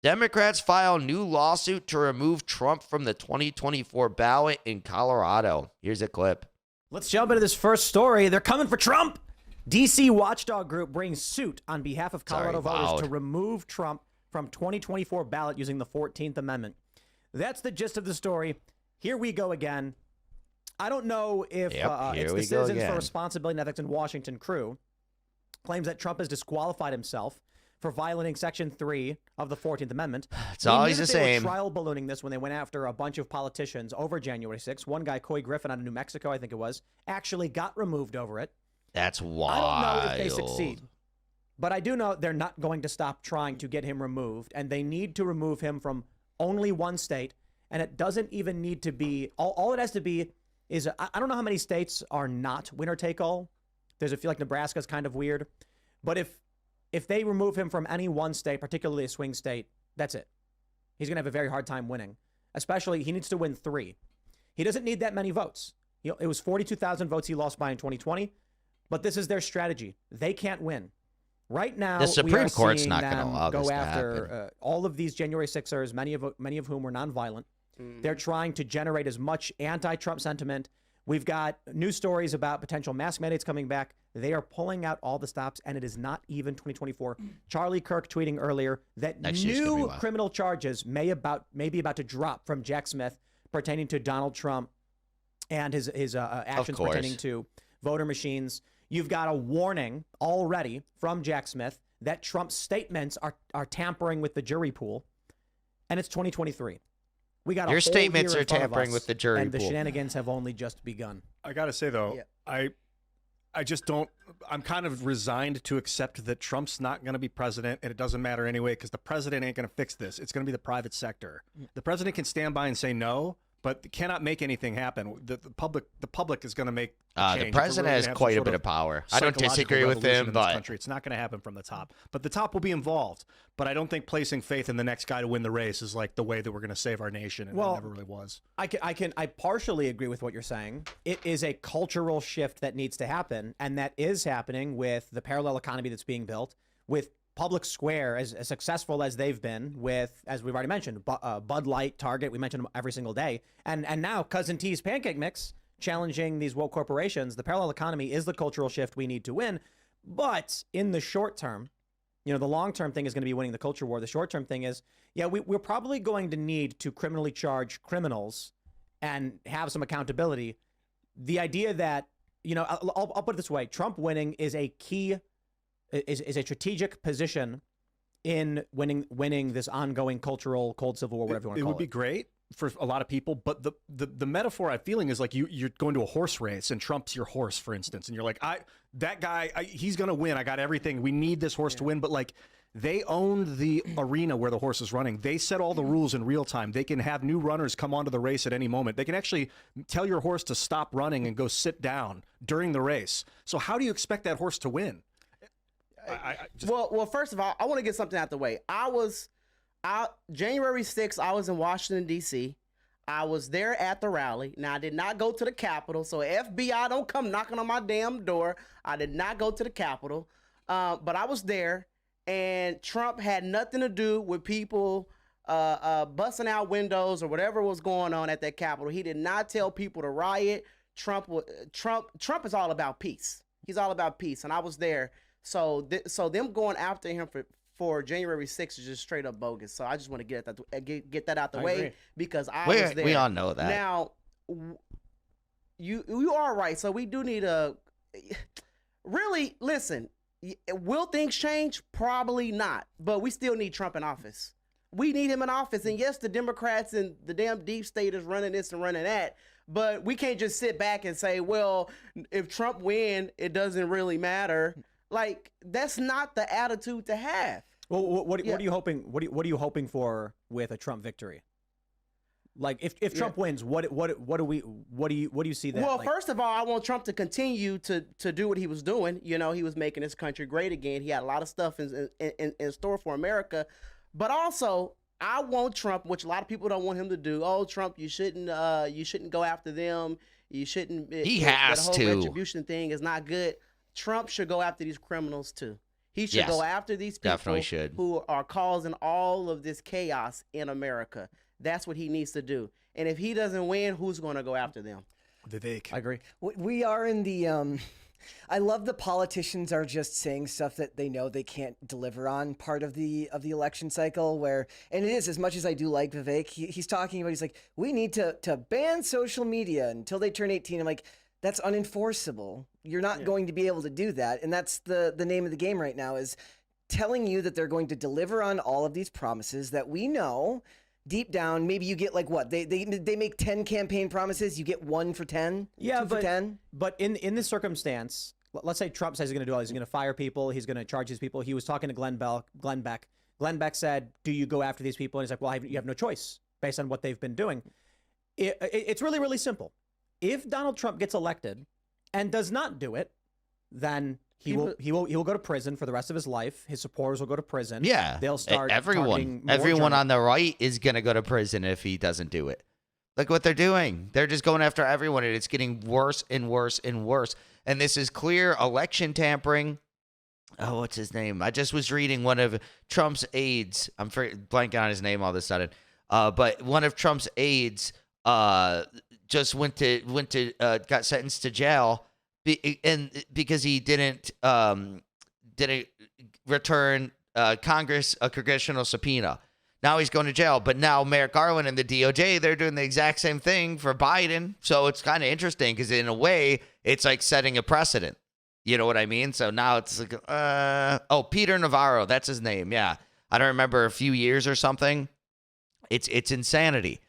Democrats file new lawsuit to remove Trump from the 2024 ballot in Colorado. Here's a clip. Let's jump into this first story. They're coming for Trump. DC watchdog group brings suit on behalf of Colorado voters to remove Trump from 2024 ballot using the 14th Amendment. That's the gist of the story. Here we go again. I don't know if it's the Citizens for Responsibility and Ethics in Washington crew claims that Trump has disqualified himself for violating Section 3 of the 14th Amendment. It's always the same. They were trial ballooning this when they went after a bunch of politicians over January 6th. One guy, Coy Griffin out of New Mexico, I think it was, actually got removed over it. That's wild. I don't know if they succeed, but I do know they're not going to stop trying to get him removed, and they need to remove him from only one state, and it doesn't even need to be, all it has to be is, I don't know how many states are not winner-take-all. There's a few, like Nebraska's kind of weird, but if they remove him from any one state, particularly a swing state, that's it. He's going to have a very hard time winning, especially he needs to win 3. He doesn't need that many votes. It was 42,000 votes he lost by in 2020. But this is their strategy. They can't win. Right now, the Supreme Court's not going to allow this to happen. All of these January 6ers, many of whom were nonviolent. They're trying to generate as much anti-Trump sentiment. We've got news stories about potential mask mandates coming back. They are pulling out all the stops, and it is not even 2024. Charlie Kirk tweeting earlier that new criminal charges may be about to drop from Jack Smith pertaining to Donald Trump and his actions pertaining to voter machines. You've got a warning already from Jack Smith that Trump's statements are tampering with the jury pool, and it's 2023. We got your statements are tampering with the jury pool, and the shenanigans have only just begun. I gotta say though, I just don't. I'm kind of resigned to accept that Trump's not going to be president, and it doesn't matter anyway because the president ain't going to fix this. It's going to be the private sector. The president can stand by and say no, but cannot make anything happen. The public is going to make change. The president has quite a bit of power. I don't disagree with him, but it's not going to happen from the top. But the top will be involved. But I don't think placing faith in the next guy to win the race is like the way that we're going to save our nation. And it never really was. I partially agree with what you're saying. It is a cultural shift that needs to happen, and that is happening with the parallel economy that's being built, with Public Square, as successful as they've been with, as we've already mentioned, Bud Light, Target, we mention them every single day. And now Cousin T's Pancake Mix challenging these woke corporations. The parallel economy is the cultural shift we need to win. But in the short term, the long-term thing is going to be winning the culture war. The short-term thing is, we're probably going to need to criminally charge criminals and have some accountability. The idea that, I'll put it this way, Trump winning is a key is a strategic position in winning this ongoing cultural cold civil war, whatever you want to call it. It would be great for a lot of people, but the metaphor I'm feeling is like you're going to a horse race and Trump's your horse, for instance, and you're like, that guy, he's going to win. I got everything. We need this horse to win, but like they own the arena where the horse is running. They set all the rules in real time. They can have new runners come onto the race at any moment. They can actually tell your horse to stop running and go sit down during the race. So how do you expect that horse to win? Well, first of all, I want to get something out the way. January 6th, I was in Washington, D.C. I was there at the rally. Now, I did not go to the Capitol, so FBI don't come knocking on my damn door. I did not go to the Capitol, but I was there, and Trump had nothing to do with people busting out windows or whatever was going on at that Capitol. He did not tell people to riot. Trump is all about peace. He's all about peace, and I was there. So them going after him for January 6th is just straight up bogus. So I just want to get that out the way agree. Because I was there. We all know that. Now, you are right. So we do need really listen. Will things change? Probably not. But we still need Trump in office. We need him in office. And yes, the Democrats and the damn deep state is running this and running that. But we can't just sit back and say, well, if Trump wins, it doesn't really matter. Like, that's not the attitude to have. Well, what are you hoping? What are you hoping for with a Trump victory? Like, if Trump wins, what do you see that? Well, first of all, I want Trump to continue to do what he was doing. He was making this country great again. He had a lot of stuff in store for America, but also I want Trump, which a lot of people don't want him to do. Oh, Trump, you shouldn't go after them. You shouldn't. He has the whole to. retribution thing is not good. Trump should go after these criminals too. He should Yes, go after these people definitely should. who are causing all of this chaos in America. That's what he needs to do. And if he doesn't win, who's going to go after them? Vivek. I agree. We are in the I love the politicians are just saying stuff that they know they can't deliver on part of the election cycle where, and it is, as much as I do like Vivek, he's talking about, he's like, we need to ban social media until they turn 18. I'm like, that's unenforceable. You're not going to be able to do that. And that's the name of the game right now, is telling you that they're going to deliver on all of these promises that we know deep down. Maybe you get like what? They make 10 campaign promises, you get 1 for 10? Yeah, 2 for 10? But in this circumstance, let's say Trump says he's going to do all this. He's going to fire people. He's going to charge these people. He was talking to Glenn Beck. Glenn Beck said, do you go after these people? And he's like, well, you have no choice based on what they've been doing. It's really, really simple. If Donald Trump gets elected and does not do it, then he will go to prison for the rest of his life. His supporters will go to prison. Yeah. They'll start everyone targeting on the right is going to go to prison if he doesn't do it. Look what they're doing. They're just going after everyone, and it's getting worse and worse and worse. And this is clear election tampering. Oh, what's his name? I just was reading one of Trump's aides. I'm blanking on his name all of a sudden. But one of Trump's aides just got sentenced to jail because he didn't return Congress a congressional subpoena. Now he's going to jail. But now Merrick Garland and the DOJ, they're doing the exact same thing for Biden. So it's kind of interesting because in a way, it's like setting a precedent. You know what I mean? So now it's like, Peter Navarro, that's his name. Yeah. I don't remember, a few years or something. It's insanity.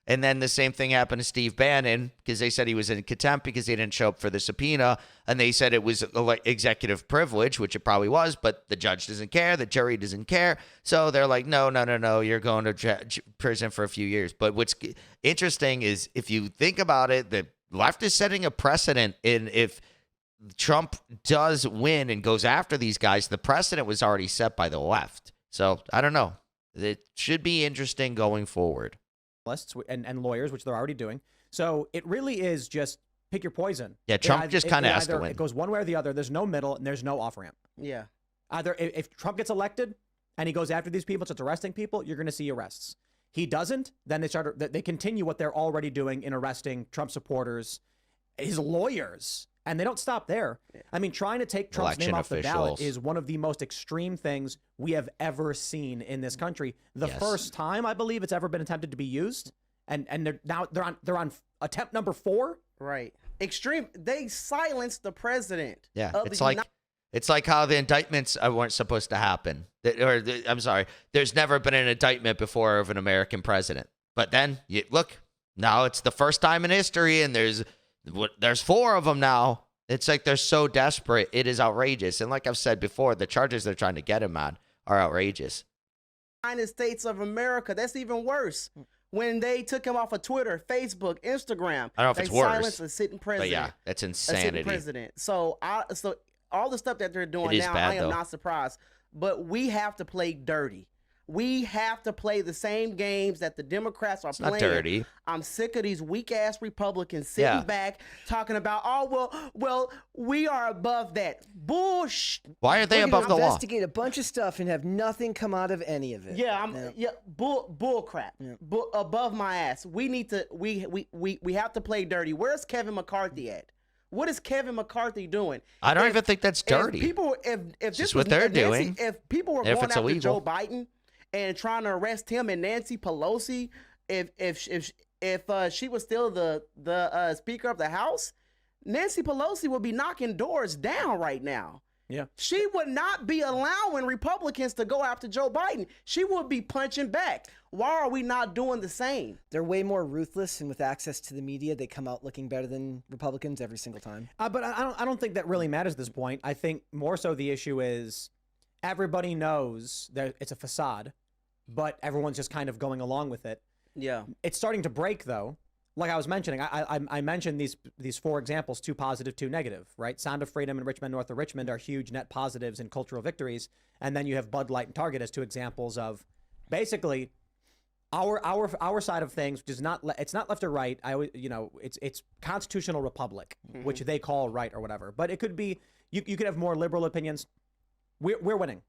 And then the same thing happened to Steve Bannon because they said he was in contempt because he didn't show up for the subpoena. And they said it was executive privilege, which it probably was, but the judge doesn't care. The jury doesn't care. So they're like, no, you're going to prison for a few years. But what's interesting is if you think about it, the left is setting a precedent. And if Trump does win and goes after these guys, the precedent was already set by the left. So I don't know. It should be interesting going forward. And lawyers, which they're already doing. So it really is just pick your poison. Yeah, Trump just kind of has to win. It goes one way or the other. There's no middle and there's no off ramp. Yeah. Either if Trump gets elected and he goes after these people, starts arresting people, you're going to see arrests. He doesn't, then they continue what they're already doing in arresting Trump supporters, his lawyers. And they don't stop there. I mean, trying to take Trump's name off the ballot is one of the most extreme things we have ever seen in this country. The first time, I believe, it's ever been attempted to be used, and they're on attempt number 4. Right. Extreme. They silenced the president. Yeah. It's like how the indictments weren't supposed to happen. I'm sorry. There's never been an indictment before of an American president. But then look, now it's the first time in history, and there's 4 of them now. It's like they're so desperate. It is outrageous. And like I've said before, the charges they're trying to get him on are outrageous. United States of America, that's even worse. When they took him off of Twitter, Facebook, Instagram, I don't know if it's worse. They silenced a sitting president. But yeah, that's insanity. A sitting president. So all the stuff that they're doing now, I am not surprised. But we have to play dirty. We have to play the same games that the Democrats are playing. Not dirty. I'm sick of these weak-ass Republicans sitting back talking about, well, we are above that. Bullshit. Why are they above the law? Investigate a bunch of stuff and have nothing come out of any of it. Bull crap. Yeah. Above my ass. We need to. We have to play dirty. Where's Kevin McCarthy at? What is Kevin McCarthy doing? I don't even think that's dirty. If this what they're doing. If people were going after Joe Biden and trying to arrest him and Nancy Pelosi, if she was still the Speaker of the House, Nancy Pelosi would be knocking doors down right now. Yeah. She would not be allowing Republicans to go after Joe Biden. She would be punching back. Why are we not doing the same? They're way more ruthless, and with access to the media, they come out looking better than Republicans every single time. But I don't think that really matters at this point. I think more so the issue is everybody knows that it's a facade, but everyone's just kind of going along with it. Yeah. It's starting to break, though. Like I was mentioning, I mentioned these 4 examples, 2 positive, 2 negative, right? Sound of Freedom and Richmond North of Richmond are huge net positives and cultural victories. And then you have Bud Light and Target as 2 examples of basically our side of things, which is it's not left or right. It's constitutional republic, which they call right or whatever. But it could be, you could have more liberal opinions. we're winning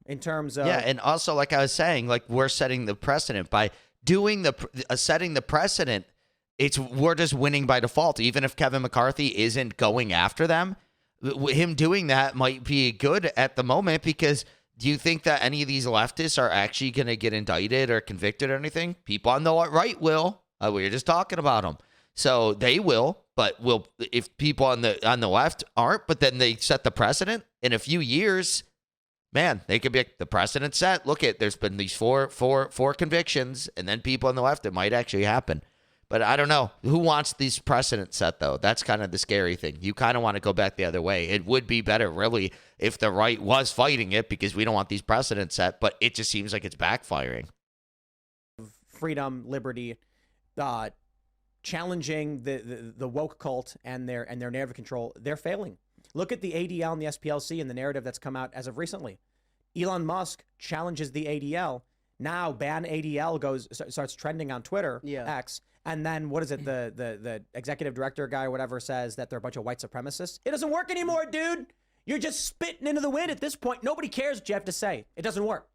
in terms of Yeah, and also like I was saying, like we're setting the precedent by doing setting the precedent. We're just winning by default. Even if Kevin McCarthy isn't going after them, him doing that might be good at the moment, because do you think that any of these leftists are actually going to get indicted or convicted or anything? People on the right will. We were just talking about them. So they will, but if people on the left aren't, but then they set the precedent in a few years, man, they could be the precedent set. Look there's been these four convictions, and then people on the left, it might actually happen. But I don't know. Who wants these precedents set, though? That's kind of the scary thing. You kind of want to go back the other way. It would be better, really, if the right was fighting it, because we don't want these precedents set, but it just seems like it's backfiring. Freedom, liberty, challenging the woke cult and their narrative control, they're failing. Look at the ADL and the SPLC and the narrative that's come out as of recently. Elon Musk challenges the ADL. Now ban ADL starts trending on Twitter, X. And then what is it? The executive director guy or whatever says that they're a bunch of white supremacists. It doesn't work anymore, dude. You're just spitting into the wind at this point. Nobody cares what you have to say. It doesn't work.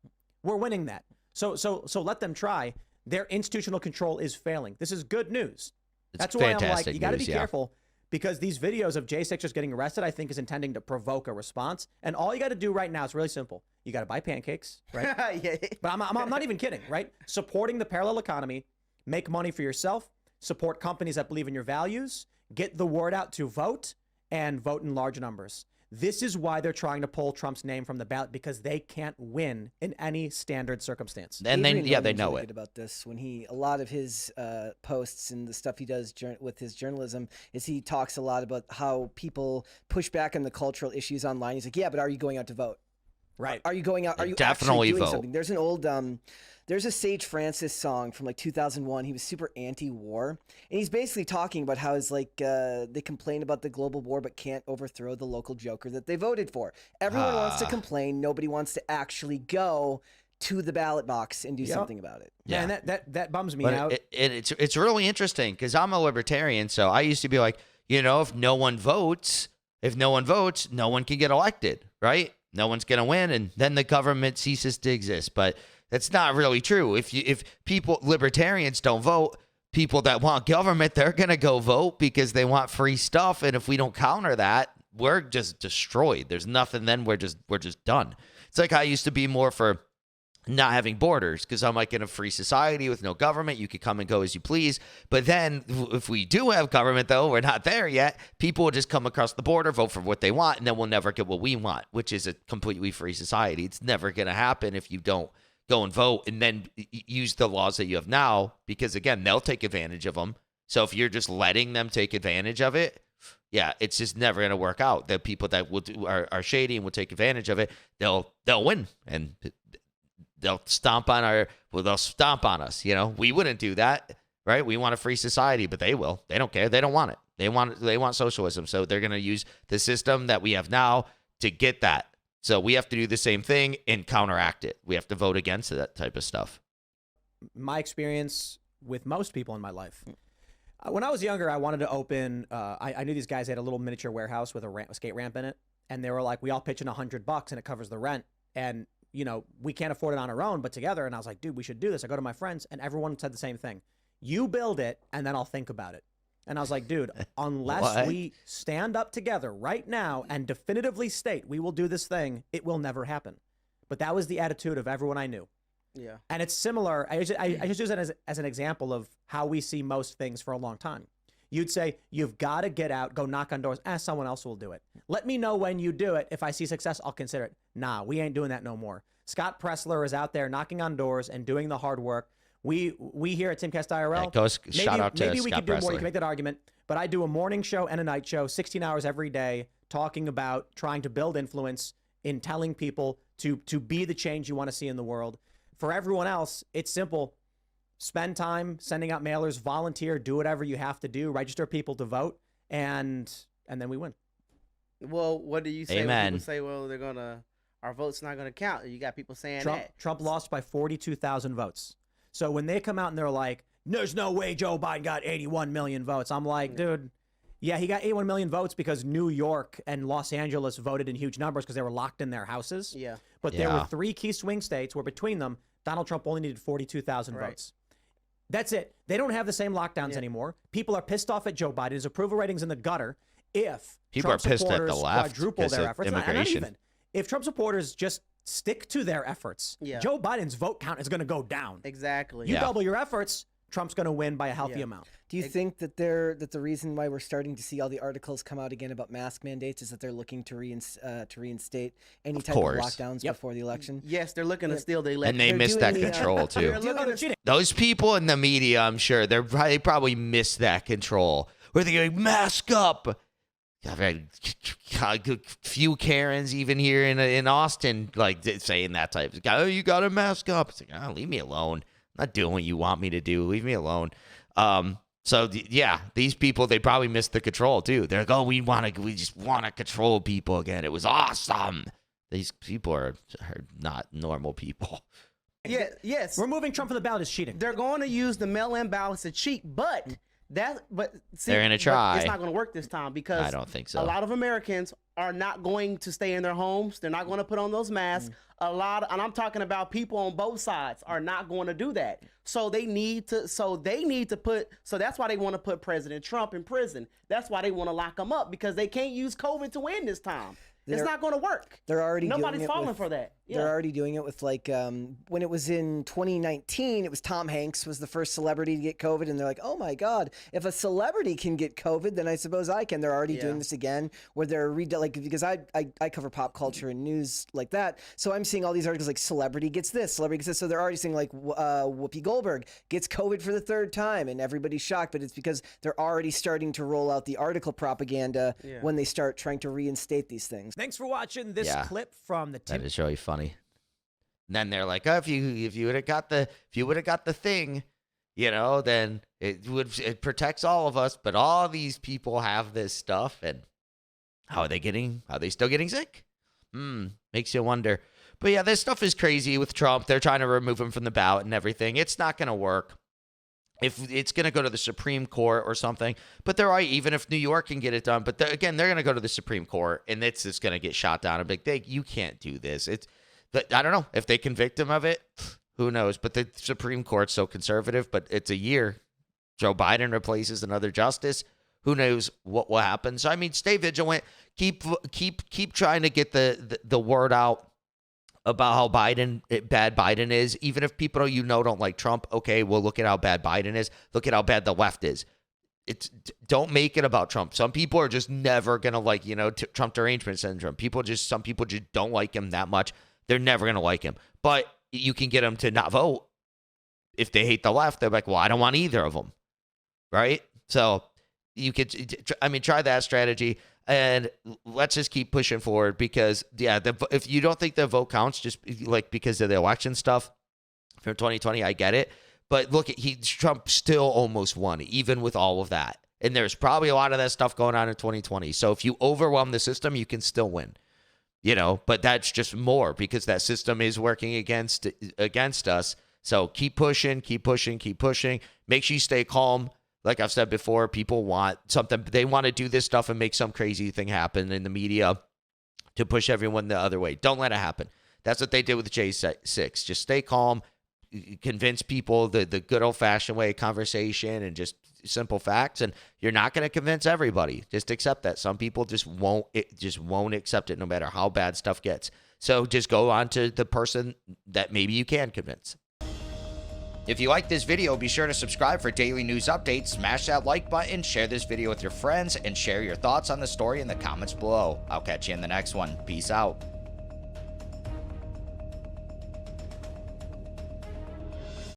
We're winning that. So let them try. Their institutional control is failing. This is good news. That's why I'm like, you got to be careful, because these videos of J6ers getting arrested, I think, is intending to provoke a response. And all you got to do right now is really simple. You got to buy pancakes, right? Yeah. But I'm not even kidding, right? Supporting the parallel economy, make money for yourself, support companies that believe in your values, get the word out to vote, and vote in large numbers. This is why they're trying to pull Trump's name from the ballot, because they can't win in any standard circumstance. Adrian And they Williams know really it. good about this when a lot of his posts and the stuff he does with his journalism is he talks a lot about how people push back on the cultural issues online. He's like, yeah, but are you going out to vote? Right. Are you going out? Are you Definitely actually doing vote. something? There's an old there's a Sage Francis song from like 2001. He was super anti-war, and he's basically talking about how it's like they complain about the global war but can't overthrow the local joker that they voted for. Everyone wants to complain. Nobody wants to actually go to the ballot box and do something about it. Yeah, and that bums me But out. it's really interesting, because I'm a libertarian, so I used to be like, if no one votes, no one can get elected, right? No one's going to win, and then the government ceases to exist. But that's not really true. If libertarians don't vote, people that want government, they're going to go vote because they want free stuff. And if we don't counter that, we're just destroyed. There's nothing. Then we're just done. It's like I used to be more for not having borders, because I'm like, in a free society with no government, you could come and go as you please. But then if we do have government, though, we're not there yet. People will just come across the border, vote for what they want, and then we'll never get what we want, which is a completely free society. It's never going to happen if you don't go and vote and then use the laws that you have now, because, again, they'll take advantage of them. So if you're just letting them take advantage of it, yeah, it's just never going to work out. The people that are shady and will take advantage of it, they'll win, and they'll stomp on us. We wouldn't do that, right? We want a free society, but they will. They don't care. They don't want it. They want socialism. So they're going to use the system that we have now to get that. So we have to do the same thing and counteract it. We have to vote against that type of stuff. My experience with most people in my life. When I was younger, I wanted to open, I knew these guys had a little miniature warehouse with a skate ramp in it. And they were like, we all pitch in $100 and it covers the rent. And we can't afford it on our own, but together. And I was like, dude, we should do this. I go to my friends and everyone said the same thing. You build it and then I'll think about it. And I was like, dude, unless we stand up together right now and definitively state we will do this thing, it will never happen. But that was the attitude of everyone I knew. Yeah. And it's similar. I just use it as an example of how we see most things for a long time. You'd say, you've got to get out, go knock on doors. Someone else will do it. Let me know when you do it. If I see success, I'll consider it. Nah, we ain't doing that no more. Scott Pressler is out there knocking on doors and doing the hard work. We here at Timcast IRL, shout out to maybe we Scott could do more. Pressler. You can make that argument. But I do a morning show and a night show, 16 hours every day, talking about trying to build influence in telling people to be the change you want to see in the world. For everyone else, it's simple. Spend time sending out mailers, volunteer, do whatever you have to do, register people to vote, and then we win. Well, what do you say when Amen. people say, well, our vote's not gonna count? You got people saying that. Trump lost by 42,000 votes. So when they come out and they're like, there's no way Joe Biden got 81 million votes, I'm like, dude, Yeah, he got 81 million votes because New York and Los Angeles voted in huge numbers because they were locked in their houses. Yeah. But there Yeah. were 3 key swing states where between them, Donald Trump only needed 42,000 Right. votes. That's it. They don't have the same lockdowns anymore. People are pissed off at Joe Biden. His approval rating's in the gutter. If People Trump are pissed at the supporters left quadruple because their of efforts, not immigration. even. If Trump supporters just stick to their efforts, Yeah. Joe Biden's vote count is going to go down. Exactly. You Yeah. double your efforts, Trump's going to win by a healthy Yeah. amount. Do you think that the reason why we're starting to see all the articles come out again about mask mandates is that they're looking to reinstate any type of course. lockdowns before the election? Yes, they're looking to steal the election. And they They're missed that doing the, control too. They're looking to cheating. Those people in the media, I'm sure, they probably missed that control. Where they're going, mask up. I've had a few Karens even here in Austin, like saying that type of, oh, you got to mask up. It's like, oh, leave me alone. I'm not doing what you want me to do. Leave me alone. So yeah, these people, they probably missed the control too. They're like, oh, we just want to control people again. It was awesome. These people are not normal people. Yeah, yes. Removing Trump from the ballot is cheating. They're going to use the mail-in ballots to cheat, but see, They're gonna try. It's not going to work this time because I don't think so. A lot of Americans are not going to stay in their homes. They're not going to put on those masks. And I'm talking about people on both sides are not going to do that. So they need to. So that's why they want to put President Trump in prison. That's why they want to lock him up because they can't use COVID to win this time. It's not going to work. They're already Nobody's doing it falling with- for that. Yeah. They're already doing it with like when it was in 2019, it was Tom Hanks was the first celebrity to get COVID, and they're like, oh my God, if a celebrity can get COVID, then I suppose I can. They're already doing this again, where they're because I cover pop culture and news like that, so I'm seeing all these articles like celebrity gets this, celebrity gets this. So they're already saying like Whoopi Goldberg gets COVID for the 3rd time, and everybody's shocked, but it's because they're already starting to roll out the article propaganda when they start trying to reinstate these things. Thanks for watching this clip from the That is really funny. And then they're like, oh, if you would have got the thing, then it protects all of us. But all these people have this stuff, and how are they still getting sick? Makes you wonder. But yeah, this stuff is crazy with Trump. They're trying to remove him from the ballot and everything. It's not going to work. If it's going to go to the Supreme Court or something, but they're right, even if New York can get it done. But they're going to go to the Supreme Court, and it's just going to get shot down. And be like, you can't do this. I don't know if they convict him of it. Who knows? But the Supreme Court's so conservative. But it's a year. Joe Biden replaces another justice. Who knows what will happen? So I mean, stay vigilant. Keep trying to get the word out about how bad Biden is. Even if people don't like Trump, okay, well, look at how bad Biden is. Look at how bad the left is. Don't make it about Trump. Some people are just never gonna like Trump derangement syndrome. Some people just don't like him that much. They're never gonna like him. But you can get them to not vote if they hate the left. They're like, well, I don't want either of them, right? So you could, try that strategy. And let's just keep pushing forward because, if you don't think the vote counts just like because of the election stuff from 2020, I get it. But look, Trump still almost won, even with all of that. And there's probably a lot of that stuff going on in 2020. So if you overwhelm the system, you can still win. But that's just more because that system is working against us. So keep pushing. Make sure you stay calm. Like I've said before, people want something. They want to do this stuff and make some crazy thing happen in the media to push everyone the other way. Don't let it happen. That's what they did with J6. Just stay calm, convince people the good old-fashioned way of conversation and just simple facts. And you're not going to convince everybody. Just accept that. Some people just won't accept it no matter how bad stuff gets. So just go on to the person that maybe you can convince. If you like this video, be sure to subscribe for daily news updates, smash that like button, share this video with your friends, and share your thoughts on the story in the comments below. I'll catch you in the next one. Peace out.